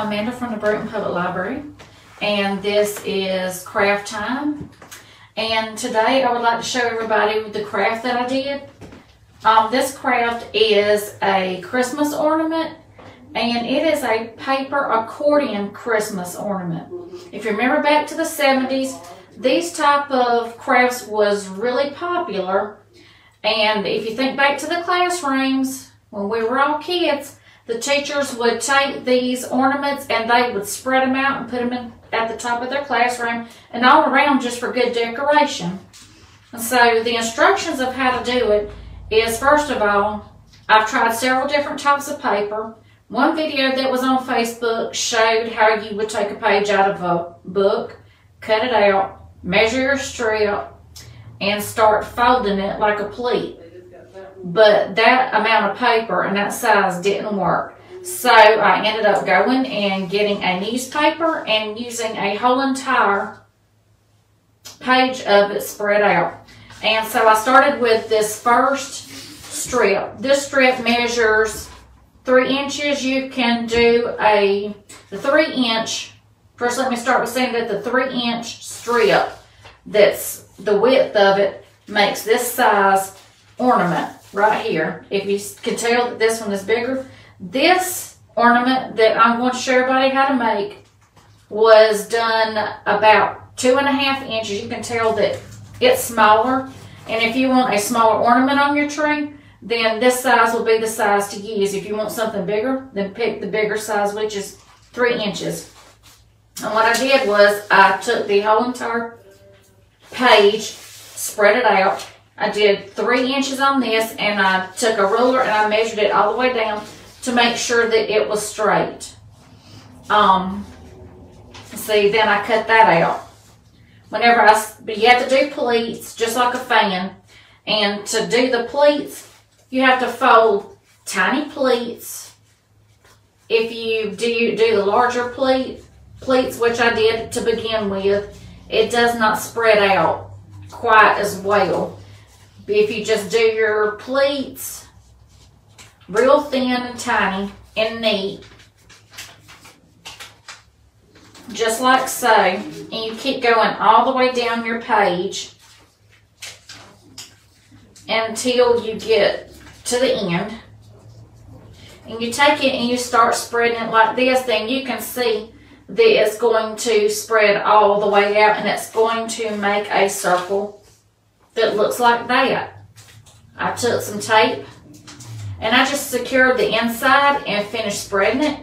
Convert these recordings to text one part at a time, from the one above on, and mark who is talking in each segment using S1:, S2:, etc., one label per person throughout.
S1: I'm Amanda from the Brewton Public Library, and this is craft time. And today I would like to show everybody the craft that I did. This craft is a Christmas ornament, and it is a paper accordion Christmas ornament. If you remember back to the 70s, these type of crafts was really popular. And if you think back to the classrooms, when we were all kids, the teachers would take these ornaments and they would spread them out and put them in at the top of their classroom and all around just for good decoration. And so the instructions of how to do it is, first of all, I've tried several different types of paper. One video that was on Facebook showed how you would take a page out of a book, cut it out, measure your strip, and start folding it like a pleat. But that amount of paper and that size didn't work. So I ended up going and getting a newspaper and using a whole entire page of it spread out. And so I started with this first strip. This strip measures 3 inches. You can do the 3-inch. First, let me start with saying that the 3-inch strip, that's the width of it, makes this size ornament right here. If you can tell that this one is bigger. This ornament that I'm going to show everybody how to make was done about 2.5 inches. You can tell that it's smaller. And if you want a smaller ornament on your tree, then this size will be the size to use. If you want something bigger, then pick the bigger size, which is 3 inches. And what I did was I took the whole entire page, spread it out. I did 3 inches on this, and I took a ruler and I measured it all the way down to make sure that it was straight. See, then I cut that out. But you have to do pleats just like a fan. And to do the pleats, you have to fold tiny pleats. If you do the larger pleats, which I did to begin with, it does not spread out quite as well. If you just do your pleats real thin and tiny and neat, just like so, and you keep going all the way down your page until you get to the end, and you take it and you start spreading it like this, then you can see that it's going to spread all the way out, and it's going to make a circle that looks like that. I took some tape and I just secured the inside and finished spreading it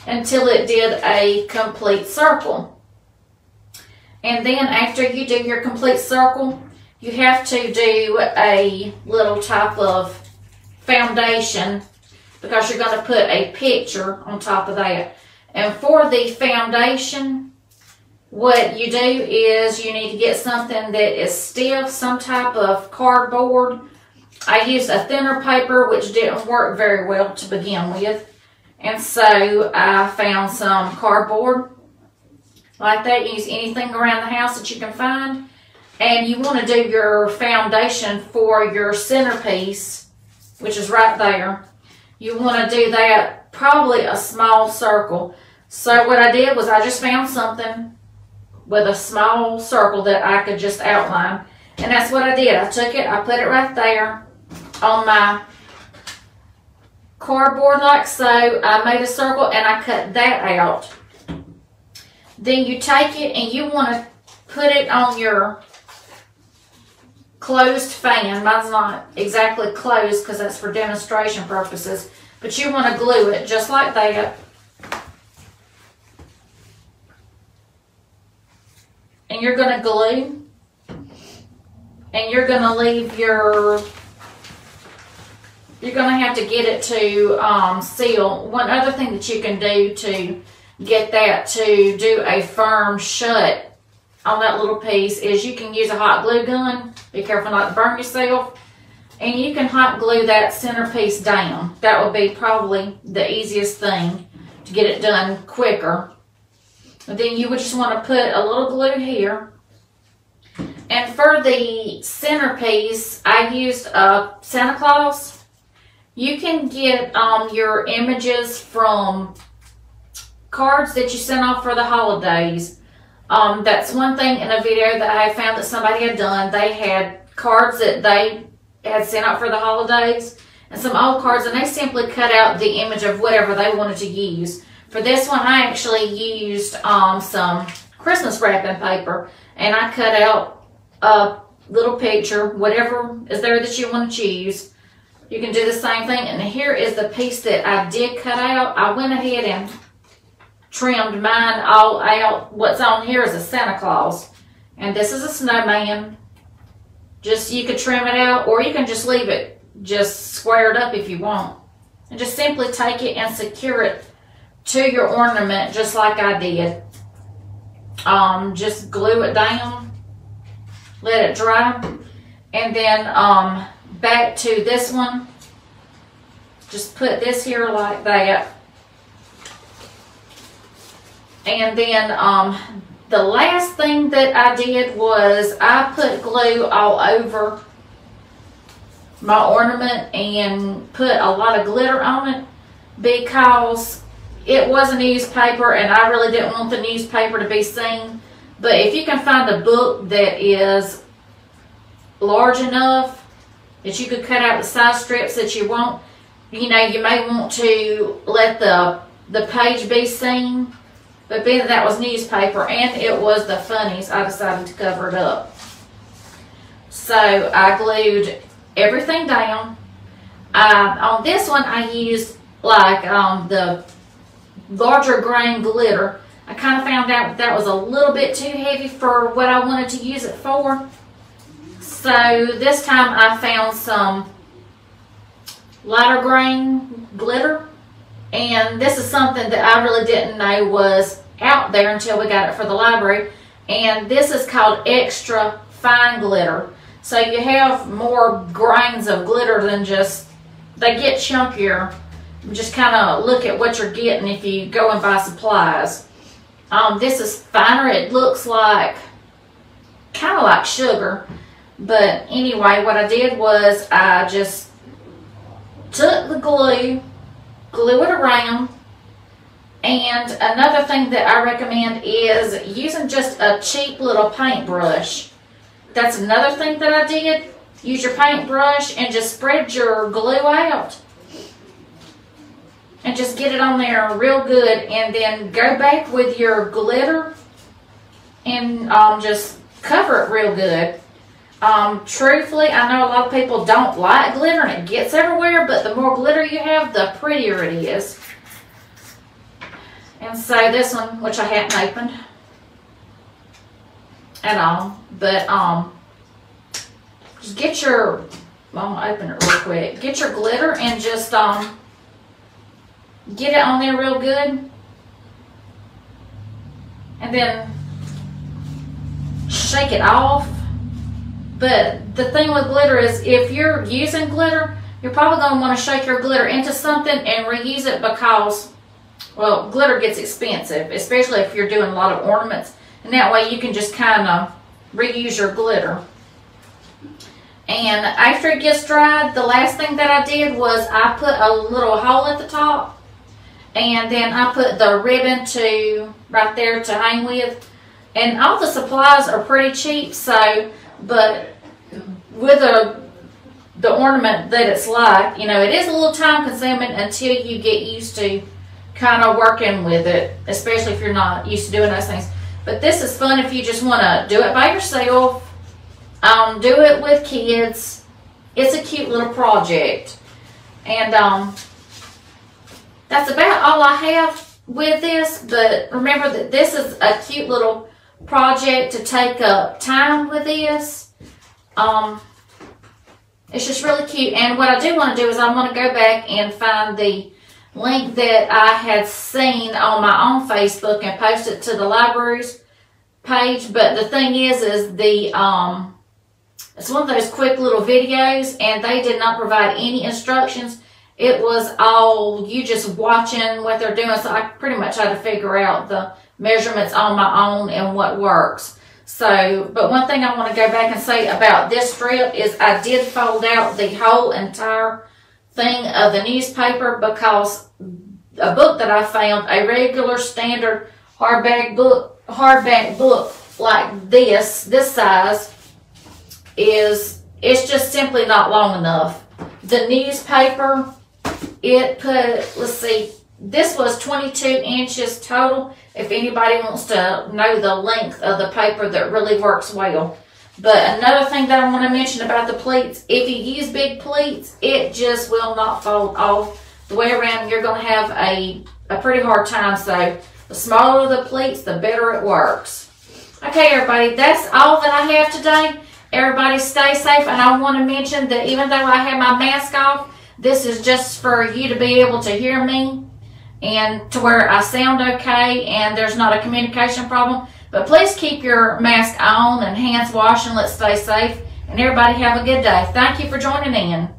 S1: until it did a complete circle. And then after you do your complete circle, you have to do a little type of foundation, because you're going to put a picture on top of that. And for the foundation, what you do is you need to get something that is stiff, some type of cardboard. I used a thinner paper, which didn't work very well to begin with. And so I found some cardboard like that. Use anything around the house that you can find. And you want to do your foundation for your centerpiece, which is right there. You want to do that probably a small circle. So what I did was I just found something with a small circle that I could just outline. And that's what I did. I took it, I put it right there on my cardboard like so. I made a circle and I cut that out. Then you take it and you want to put it on your closed fan. Mine's not exactly closed because that's for demonstration purposes. But you want to glue it just like that. And you're going to glue, and you're going to leave you're going to have to get it to seal. One other thing that you can do to get that to do a firm shut on that little piece is you can use a hot glue gun. Be careful not to burn yourself. And you can hot glue that centerpiece down. That would be probably the easiest thing to get it done quicker. And then you would just want to put a little glue here. And for the centerpiece, I used a Santa Claus. You can get your images from cards that you sent off for the holidays. That's one thing in a video that I found that somebody had done. They had cards that they had sent out for the holidays and some old cards, and they simply cut out the image of whatever they wanted to use. For this one, I actually used some Christmas wrapping paper, and I cut out a little picture, whatever is there that you want to choose. You can do the same thing. And here is the piece that I did cut out. I went ahead and trimmed mine all out. What's on here is a Santa Claus, and this is a snowman. Just, you could trim it out, or you can just leave it just squared up if you want. And just simply take it and secure it to your ornament just like I did. Just glue it down, let it dry, and then back to this one, just put this here like that. And then the last thing that I did was I put glue all over my ornament and put a lot of glitter on it because it was a newspaper and I really didn't want the newspaper to be seen. But if you can find a book that is large enough that you could cut out the size strips that you want, you know, you may want to let the page be seen. But being that was newspaper and it was the funnies, I decided to cover it up. So I glued everything down. On this one I used like the larger grain glitter. I kind of found out that was a little bit too heavy for what I wanted to use it for. So this time I found some lighter grain glitter. And this is something that I really didn't know was out there until we got it for the library. And this is called extra fine glitter. So you have more grains of glitter than just, they get chunkier. Just kind of look at what you're getting if you go and buy supplies. This is finer. It looks like, kind of like sugar. But anyway, what I did was I just took the glue it around, and another thing that I recommend is using just a cheap little paintbrush. That's another thing that I did. Use your paintbrush and just spread your glue out and just get it on there real good, and then go back with your glitter and just cover it real good. Truthfully, I know a lot of people don't like glitter and it gets everywhere, but the more glitter you have, the prettier it is. And so this one, which I hadn't opened at all, but just get your, well, I'm gonna open it real quick. Get your glitter and just get it on there real good, and then shake it off. But the thing with glitter is, if you're using glitter, you're probably going to want to shake your glitter into something and reuse it because, well, glitter gets expensive, especially if you're doing a lot of ornaments. And that way you can just kind of reuse your glitter. And after it gets dried, the last thing that I did was I put a little hole at the top. And then I put the ribbon right there to hang with. And all the supplies are pretty cheap, so... But with the ornament that it's like, you know, it is a little time consuming until you get used to kind of working with it, especially if you're not used to doing those things. But this is fun if you just want to do it by yourself, do it with kids. It's a cute little project. And that's about all I have with this, but remember that this is a cute little project to take up time with this. It's just really cute. And what I do want to do is I want to go back and find the link that I had seen on my own Facebook and post it to the library's page. But the thing is the it's one of those quick little videos, and they did not provide any instructions. It was all you just watching what they're doing. So I pretty much had to figure out the measurements on my own and what works. So, but one thing I want to go back and say about this strip is I did fold out the whole entire thing of the newspaper because book that I found, a regular standard hardback book like this size it's just simply not long enough. The newspaper, let's see, this was 22 inches total. If anybody wants to know the length of the paper, that really works well. But another thing that I want to mention about the pleats, if you use big pleats, it just will not fold off the way around. You're going to have a pretty hard time. So the smaller the pleats, the better it works. Okay, everybody, that's all that I have today. Everybody stay safe, and I want to mention that even though I have my mask off, this is just for you to be able to hear me and to where I sound okay and there's not a communication problem. But please keep your mask on and hands washed, and let's stay safe. And everybody have a good day. Thank you for joining in.